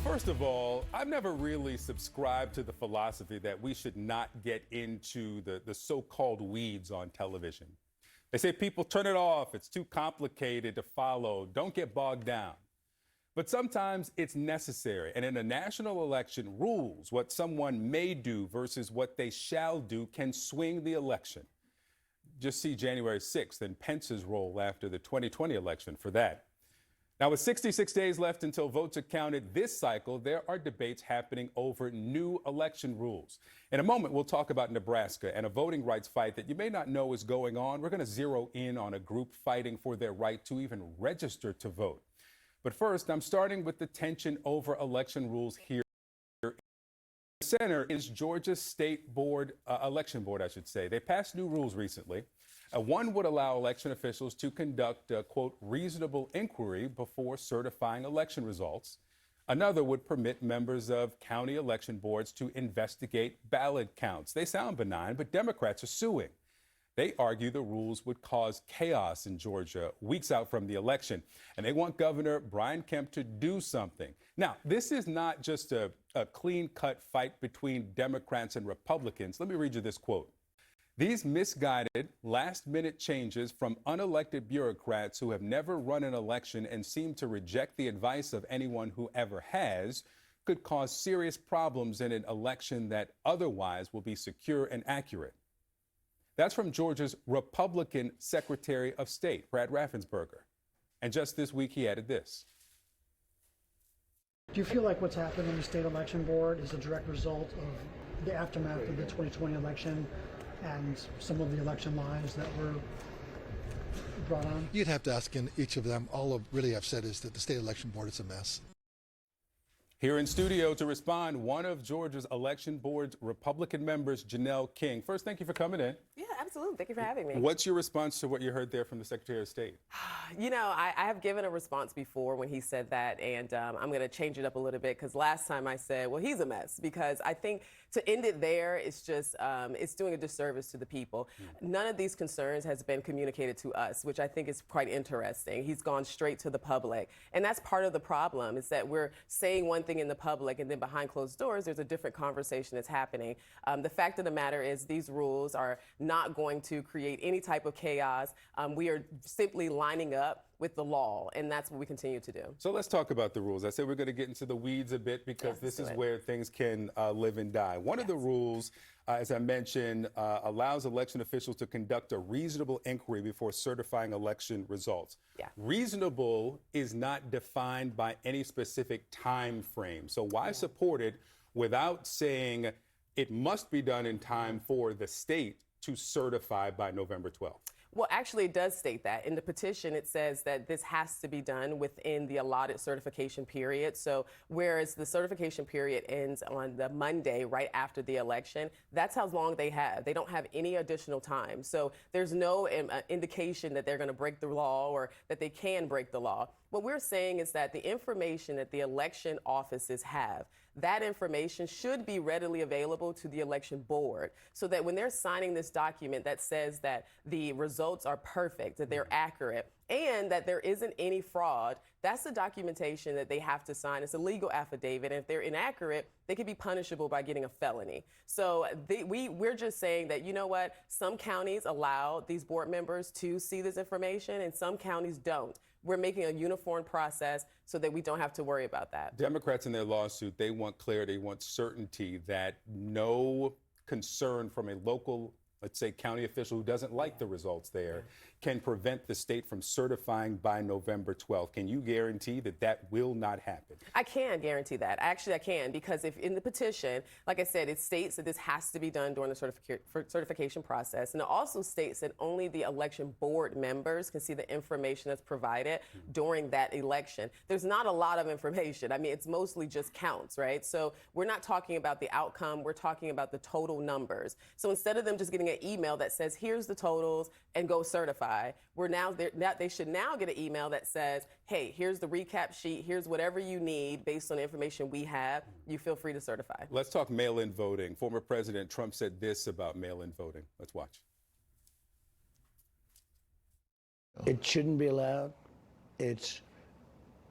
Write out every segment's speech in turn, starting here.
First of all, I've never really subscribed to the philosophy that we should not get into the so-called weeds on television. They say people turn it off, it's too complicated to follow, don't get bogged down. But sometimes it's necessary, and in a national election, rules, what someone may do versus what they shall do, can swing the election. Just see January 6th and Pence's role after the 2020 election for that. Now, with 66 days left until votes are counted this cycle, there are debates happening over new election rules. In a moment, we'll talk about Nebraska and a voting rights fight that you may not know is going on. We're going to zero in on a group fighting for their right to even register to vote. But first, I'm starting with the tension over election rules here. The center is Georgia's state board, election board, I should say. They passed new rules recently. One would allow election officials to conduct a, quote, reasonable inquiry before certifying election results. Another would permit members of county election boards to investigate ballot counts. They sound benign, but Democrats are suing. They argue the rules would cause chaos in Georgia weeks out from the election, and they want Governor Brian Kemp to do something. Now, this is not just a clean-cut fight between Democrats and Republicans. Let me read you this quote. These misguided, last-minute changes from unelected bureaucrats who have never run an election and seem to reject the advice of anyone who ever has could cause serious problems in an election that otherwise will be secure and accurate. That's from Georgia's Republican Secretary of State, Brad Raffensperger. And just this week, he added this. Do you feel like what's happened in the state election board is a direct result of the aftermath of the 2020 election and some of the election lies that were brought on? You'd have to ask in each of them. All really I've said is that the state election board is a mess. Here in studio to respond, one of Georgia's election board's Republican members, Janelle King. First, thank you for coming in. Yeah, absolutely. Thank you for having me. What's your response to what you heard there from the Secretary of State? You know, I have given a response before when he said that, and I'm going to change it up a little bit because last time I said, well, he's a mess, because I think to end it there is just, it's doing a disservice to the people. None of these concerns has been communicated to us, which I think is quite interesting. He's gone straight to the public, and that's part of the problem, is that we're saying one thing in the public, and then behind closed doors, there's a different conversation that's happening. The fact of the matter is these rules are not going to create any type of chaos. We are simply lining up with the law, and that's what we continue to do. So let's talk about the rules. I said we're going to get into the weeds a bit because this is where things can live and die. One of the rules, as I mentioned, allows election officials to conduct a reasonable inquiry before certifying election results. Reasonable is not defined by any specific time frame. So why support it without saying it must be done in time for the state to certify by November 12th? Well, actually, it does state that. In the petition, it says that this has to be done within the allotted certification period. So whereas the certification period ends on the Monday right after the election, that's how long they have. They don't have any additional time. So there's no indication that they're going to break the law or that they can break the law. What we're saying is that the information that the election offices have, that information should be readily available to the election board so that when they're signing this document that says that the results are perfect, that they're accurate, and that there isn't any fraud, that's the documentation that they have to sign. It's a legal affidavit, and if they're inaccurate, they could be punishable by getting a felony. So we're just saying that, you know what, some counties allow these board members to see this information, and some counties don't. We're making a uniform process so that we don't have to worry about that. Democrats in their lawsuit, they want clarity, want certainty that no concern from a local, let's say, county official who doesn't like the results there can prevent the state from certifying by November 12th. Can you guarantee that that will not happen? I can guarantee that. Actually, I can, because if in the petition, like I said, it states that this has to be done during the certification process. And it also states that only the election board members can see the information that's provided during that election. There's not a lot of information. I mean, it's mostly just counts, right? So we're not talking about the outcome. We're talking about the total numbers. So instead of them just getting an email that says, here's the totals and go certify, they should now get an email that says, hey, here's the recap sheet, here's whatever you need based on the information we have, you feel free to certify. Let's talk mail-in voting. Former President Trump said this about mail-in voting. Let's watch. It shouldn't be allowed. It's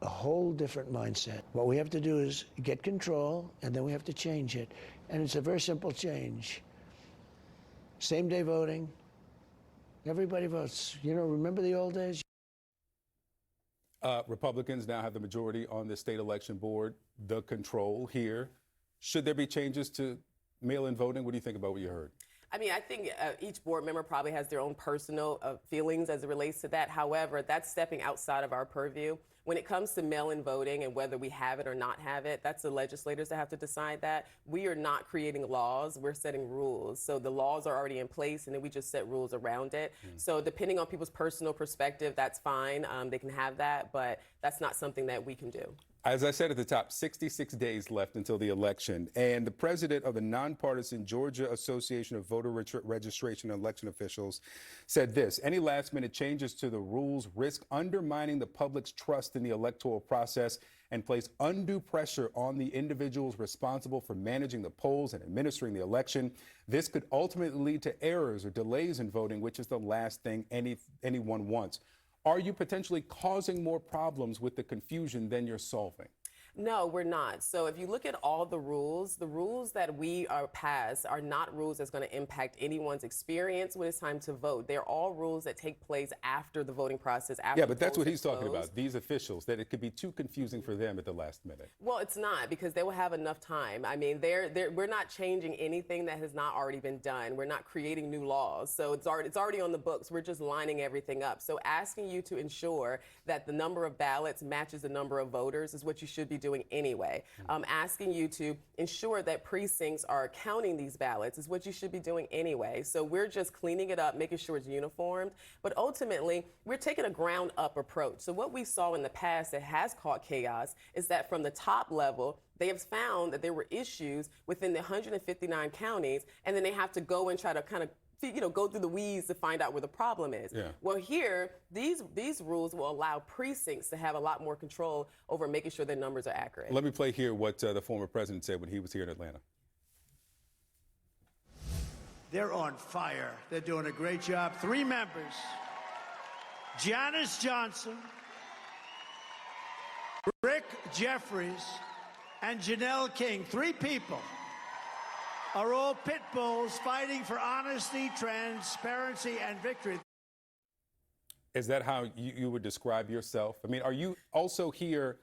a whole different mindset. What we have to do is get control, and then we have to change it. And it's a very simple change. Same-day voting. Everybody votes. You know, remember the old days? Republicans now have the majority on the state election board, the control here. Should there be changes to mail-in voting? What do you think about what you heard? I mean, I think each board member probably has their own personal feelings as it relates to that. However, that's stepping outside of our purview. When it comes to mail-in voting and whether we have it or not have it, that's the legislators that have to decide that. We are not creating laws, we're setting rules. So the laws are already in place and then we just set rules around it. So depending on people's personal perspective, that's fine. They can have that, but that's not something that we can do. As I said at the top, 66 days left until the election, and the president of the nonpartisan Georgia Association of Voter Registration and Election Officials said this: any last-minute changes to the rules risk undermining the public's trust in the electoral process and place undue pressure on the individuals responsible for managing the polls and administering the election. This could ultimately lead to errors or delays in voting, which is the last thing anyone wants. Are you potentially causing more problems with the confusion than you're solving? No, we're not. So if you look at all the rules that we are passed are not rules that's going to impact anyone's experience when it's time to vote. They're all rules that take place after the voting process. After yeah, but that's what he's closed. talking about, these officials, that it could be too confusing for them at the last minute. Well, it's not, because they will have enough time. I mean, we're not changing anything that has not already been done. We're not creating new laws. So it's already on the books. We're just lining everything up. So asking you to ensure that the number of ballots matches the number of voters is what you should be doing anyway. Asking you to ensure that precincts are counting these ballots is what you should be doing anyway. So we're just cleaning it up, making sure it's uniformed. But ultimately, we're taking a ground up approach. So what we saw in the past that has caused chaos is that from the top level, they have found that there were issues within the 159 counties, and then they have to go and try to kind of go through the weeds to find out where the problem is. Yeah. Well, here, these rules will allow precincts to have a lot more control over making sure their numbers are accurate. Let me play here what the former president said when he was here in Atlanta. They're on fire. They're doing a great job. 3 members: Janice Johnson, Rick Jeffries, and Janelle King. 3 people are all pit bulls fighting for honesty, transparency, and victory. Is that how you would describe yourself? I mean, are you also here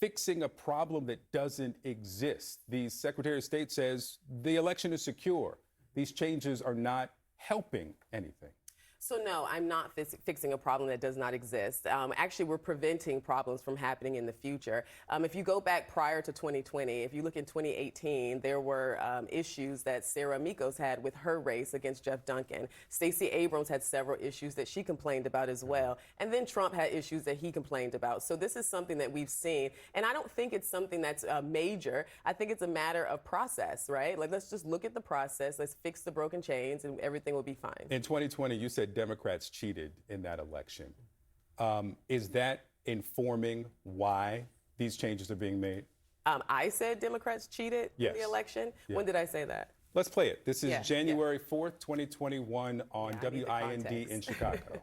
fixing a problem that doesn't exist? The Secretary of State says the election is secure. These changes are not helping anything. So no, I'm not fixing a problem that does not exist. Actually, we're preventing problems from happening in the future. If you go back prior to 2020, if you look in 2018, there were issues that Sarah Mikos had with her race against Jeff Duncan. Stacey Abrams had several issues that she complained about as well. And then Trump had issues that he complained about. So this is something that we've seen. And I don't think it's something that's major. I think it's a matter of process, right? Like, let's just look at the process. Let's fix the broken chains and everything will be fine. In 2020, you said Democrats cheated in that election. Is that informing why these changes are being made? I said Democrats cheated in the election. Yeah. When did I say that? Let's play it. This is January 4th, 2021 on WIND in Chicago.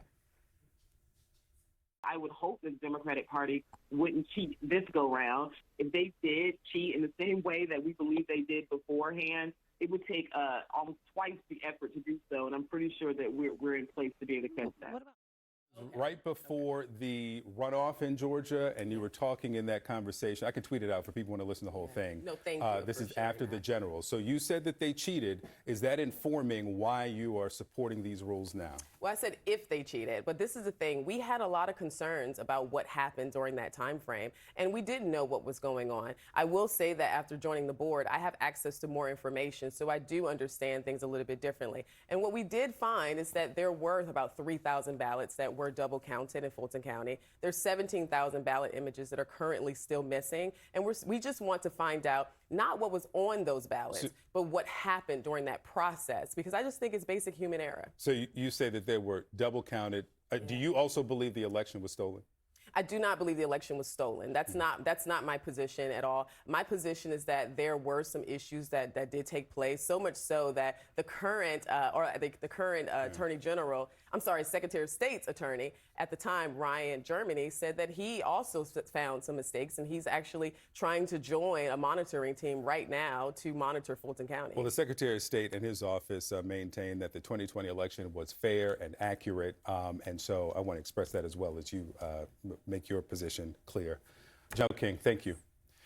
I would hope that the Democratic Party wouldn't cheat this go-round. If they did cheat in the same way that we believe they did beforehand, it would take almost twice the effort to do so, and I'm pretty sure that we're in place to be able to catch that. Right before the runoff in Georgia, and you were talking in that conversation, I can tweet it out for people who want to listen to the whole thing. No, thank you. This is after the general. So you said that they cheated. Is that informing why you are supporting these rules now? Well, I said if they cheated, but this is the thing. We had a lot of concerns about what happened during that time frame, and we didn't know what was going on. I will say that after joining the board, I have access to more information, so I do understand things a little bit differently. And what we did find is that there were about 3,000 ballots that were double counted in Fulton County. There's 17,000 ballot images that are currently still missing, and we just want to find out not what was on those ballots, but what happened during that process, because I just think it's basic human error. So you say that they were double counted. Do you also believe the election was stolen? I do not believe the election was stolen. That's not my position at all. My position is that there were some issues that did take place, so much so that the current Attorney General, Secretary of State's attorney at the time, Ryan Germany, said that he also found some mistakes, and he's actually trying to join a monitoring team right now to monitor Fulton County. Well, the Secretary of State and his office maintained that the 2020 election was fair and accurate, and so I want to express that as well as you make your position clear. Janelle King, thank you.